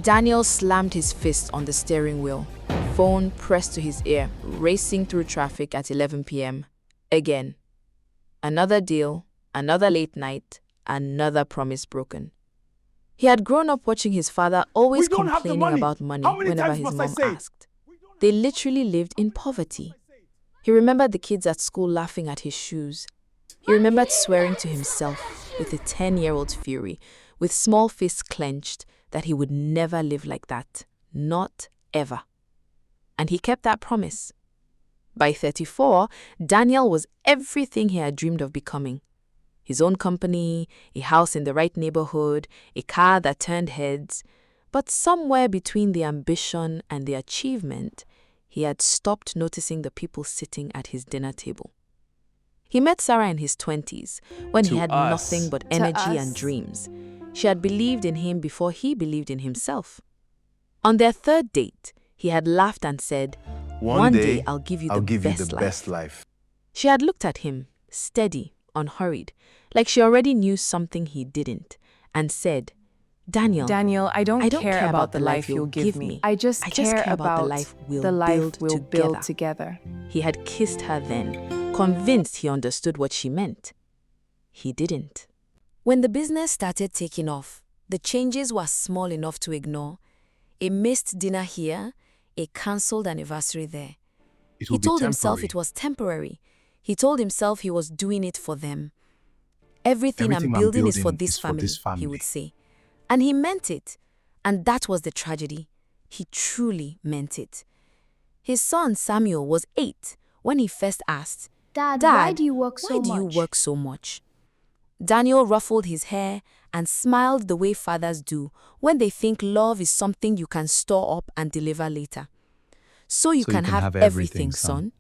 Daniel slammed his fist on the steering wheel, phone pressed to his ear, racing through traffic at 11 p.m. Again. Another deal, another late night, another promise broken. He had grown up watching his father always complaining about money whenever his mom asked. They literally lived in poverty. He remembered the kids at school laughing at his shoes. He remembered swearing to himself with a 10-year-old's fury, with small fists clenched, that he would never live like that. Not ever. And he kept that promise. By 34, Daniel was everything he had dreamed of becoming. His own company, a house in the right neighborhood, a car that turned heads. But somewhere between the ambition and the achievement, he had stopped noticing the people sitting at his dinner table. He met Sarah in his 20s, when he had nothing but energy and dreams. She had believed in him before he believed in himself. On their third date, he had laughed and said, "One day I'll give you the best life." She had looked at him, steady, unhurried, like she already knew something he didn't, and said, Daniel, I don't care about the life you'll give me. I just care about the life we'll build together. He had kissed her then, convinced he understood what she meant. He didn't. When the business started taking off, the changes were small enough to ignore. A missed dinner here, a cancelled anniversary there. He told himself it was temporary. He told himself he was doing it for them. Everything I'm building is for this family, he would say. And he meant it. And that was the tragedy. He truly meant it. His son Samuel was 8 when he first asked, Dad, why do you work so much? Daniel ruffled his hair and smiled the way fathers do when they think love is something you can store up and deliver later. So you can have everything, son.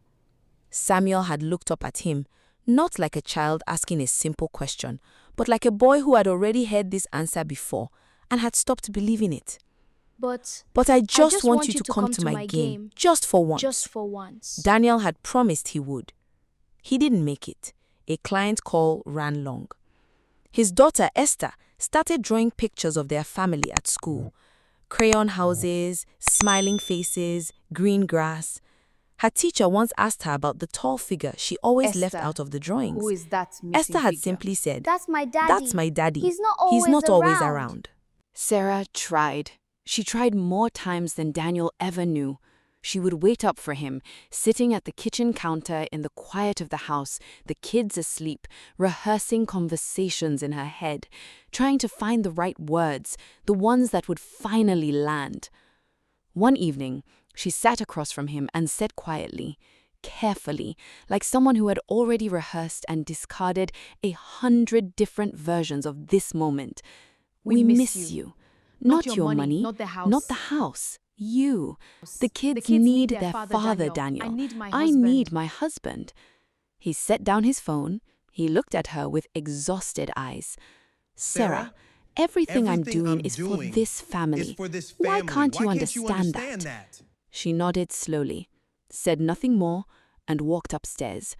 Samuel had looked up at him, not like a child asking a simple question, but like a boy who had already heard this answer before and had stopped believing it. But I just want you to come to my game, just for once. Just for once. Daniel had promised he would. He didn't make it. A client call ran long. His daughter Esther started drawing pictures of their family at school. Crayon houses, smiling faces, green grass. Her teacher once asked her about the tall figure she always left out of the drawings. Who is that missing Esther had figure? simply said, That's my daddy. "That's my daddy. He's not always around." Sarah tried. She tried more times than Daniel ever knew. She would wait up for him, sitting at the kitchen counter in the quiet of the house, the kids asleep, rehearsing conversations in her head, trying to find the right words, the ones that would finally land. One evening, she sat across from him and said quietly, carefully, like someone who had already rehearsed and discarded 100 different versions of this moment, "We miss you. Not your money, not the house. not the house. You. The kids need their father, Daniel. I need my husband." He set down his phone. He looked at her with exhausted eyes. "Sarah, everything I'm doing is for this family. Why can't you understand that?" She nodded slowly, said nothing more, and walked upstairs.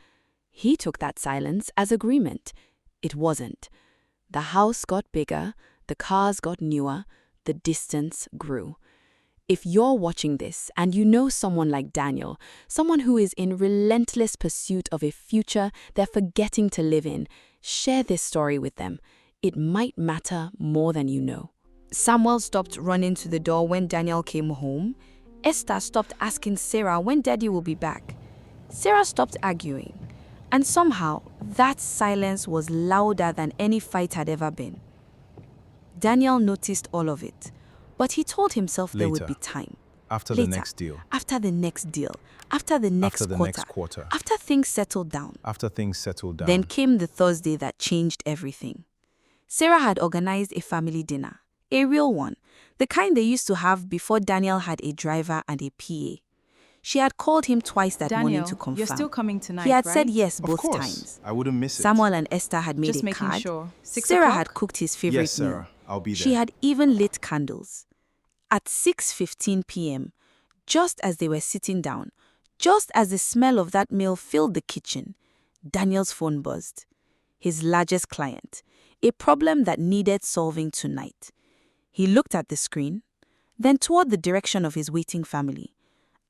He took that silence as agreement. It wasn't. The house got bigger, the cars got newer, the distance grew. If you're watching this and you know someone like Daniel, someone who is in relentless pursuit of a future they're forgetting to live in, share this story with them. It might matter more than you know. Samuel stopped running to the door when Daniel came home. Esther stopped asking Sarah when Daddy will be back. Sarah stopped arguing. And somehow, that silence was louder than any fight had ever been. Daniel noticed all of it, but he told himself there would be time. After the next deal. After the next deal. After the next quarter. After things settled down. Then came the Thursday that changed everything. Sarah had organized a family dinner, a real one, the kind they used to have before Daniel had a driver and a PA. She had called him twice that morning to confirm. You're still coming tonight, He had right? said yes Of both course. times. I wouldn't miss it. Samuel and Esther had made Just a making card. sure. 6 Sarah o'clock? had cooked his favorite Yes, Sarah. meal. I'll be there. She had even lit candles. At 6:15 p.m., just as they were sitting down, just as the smell of that meal filled the kitchen, Daniel's phone buzzed. His largest client, a problem that needed solving tonight. He looked at the screen. then toward the direction of his waiting family,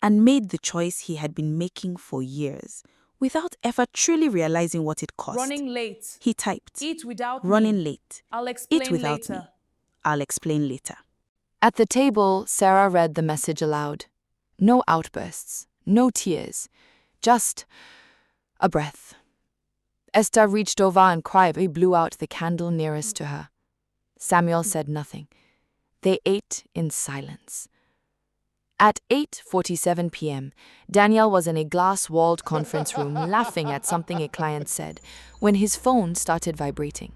and made the choice he had been making for years, without ever truly realizing what it cost. Running late. He typed, Eat without running me. late. I'll Eat explain without later. me. I'll explain later. At the table, Sarah read the message aloud. No outbursts, no tears, just a breath. Esther reached over and quietly blew out the candle nearest to her. Samuel said nothing. They ate in silence. At 8:47 p.m., Daniel was in a glass-walled conference room laughing at something a client said when his phone started vibrating.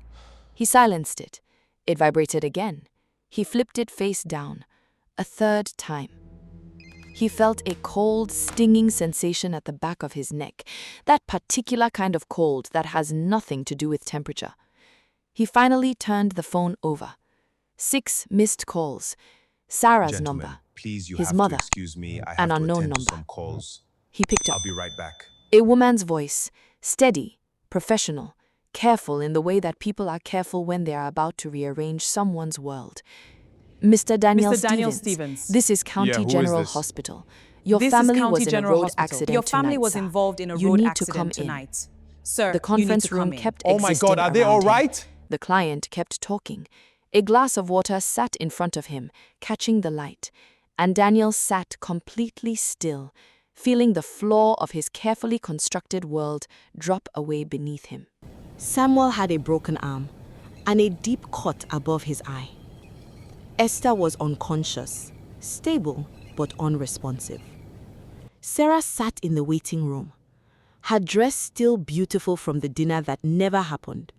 He silenced it. It vibrated again. He flipped it face down, a third time. He felt a cold, stinging sensation at the back of his neck, that particular kind of cold that has nothing to do with temperature. He finally turned the phone over. 6 missed calls. Sarah's Gentlemen, number, please, you his have mother, to excuse me. I an have to unknown attend to number. some calls. He picked up. I'll be right back. A woman's voice, steady, professional, careful in the way that people are careful when they are about to rearrange someone's world. Mr. Daniel Stevens, this is County who is General this? Hospital. Your This family is County was in General a road Hospital. accident Your family tonight, was sir. involved in a You road need accident to come tonight. in. Sir, The conference room kept Oh my existing God, are they around all him. right? The client kept talking. A glass of water sat in front of him, catching the light, and Daniel sat completely still, feeling the floor of his carefully constructed world drop away beneath him. Samuel had a broken arm and a deep cut above his eye. Esther was unconscious, stable but unresponsive. Sarah sat in the waiting room, her dress still beautiful from the dinner that never happened,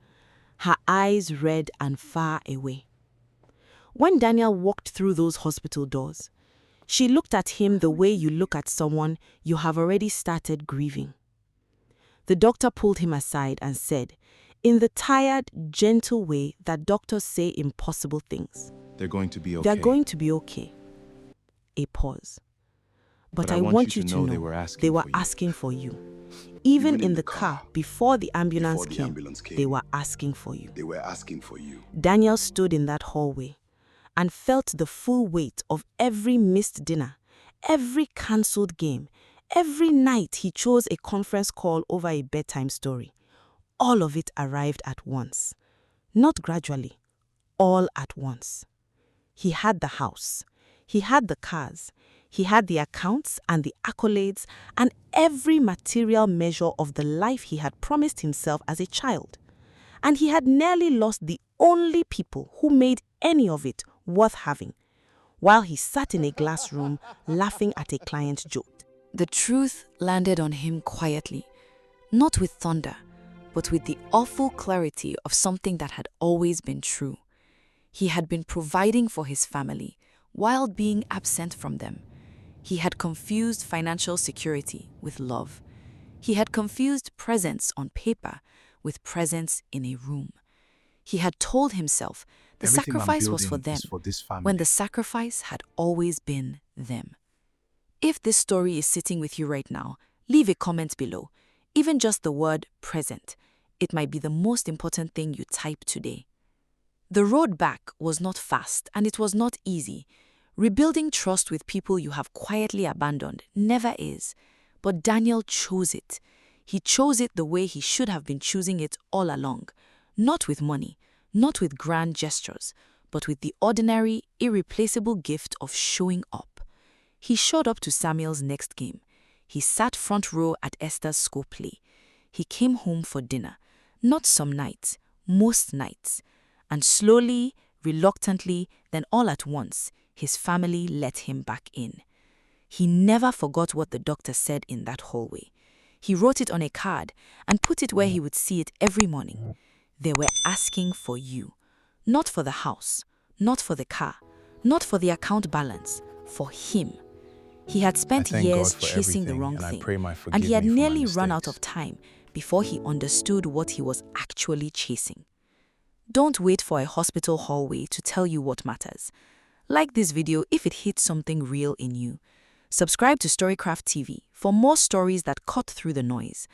her eyes red and far away. When Daniel walked through those hospital doors, she looked at him the way you look at someone you have already started grieving. The doctor pulled him aside and said, in the tired, gentle way that doctors say impossible things, They're going to be okay. they're going to be okay. A pause. But I want you to know they were asking for you. Even in the car, before the ambulance came, they were asking for you. They were asking for you. Daniel stood in that hallway and felt the full weight of every missed dinner, every cancelled game, every night he chose a conference call over a bedtime story. All of it arrived at once. Not gradually, all at once. He had the house, he had the cars, he had the accounts and the accolades and every material measure of the life he had promised himself as a child. And he had nearly lost the only people who made any of it worth having, while he sat in a glass room laughing at a client's joke. The truth landed on him quietly, not with thunder, but with the awful clarity of something that had always been true. He had been providing for his family while being absent from them. He had confused financial security with love. He had confused presence on paper with presence in a room. He had told himself the Everything I'm sacrifice was for building them, is for this family. when the sacrifice had always been them. If this story is sitting with you right now, leave a comment below. Even just the word present. It might be the most important thing you type today. The road back was not fast and it was not easy. Rebuilding trust with people you have quietly abandoned never is. But Daniel chose it. He chose it the way he should have been choosing it all along. Not with money, not with grand gestures, but with the ordinary, irreplaceable gift of showing up. He showed up to Samuel's next game. He sat front row at Esther's school play. He came home for dinner. Not some nights, most nights. And slowly, reluctantly, then all at once, his family let him back in. He never forgot what the doctor said in that hallway. He wrote it on a card and put it where he would see it every morning. They were asking for you. Not for the house, not for the car, not for the account balance, for him. He had spent thank years God for chasing the everything, wrong and I thing, pray my and forgive he had me for my nearly run out mistakes. of time before he understood what he was actually chasing. Don't wait for a hospital hallway to tell you what matters. Like this video if it hits something real in you. Subscribe to Storycraft TV for more stories that cut through the noise.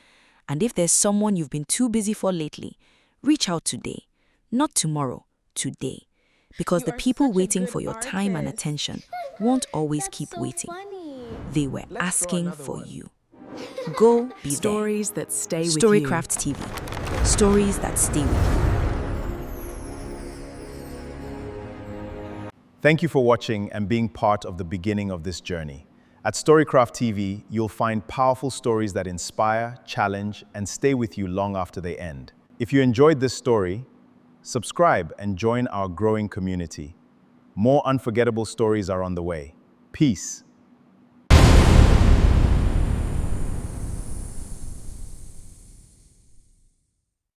And if there's someone you've been too busy for lately, reach out today, not tomorrow, today. Because the people waiting for your time and attention won't always keep waiting. They were asking for you. Go be Stories that stay with you. Storycraft TV. Stories that stay with you. Thank you for watching and being part of the beginning of this journey. At Storycraft TV, you'll find powerful stories that inspire, challenge, and stay with you long after they end. If you enjoyed this story, subscribe and join our growing community. More unforgettable stories are on the way. Peace.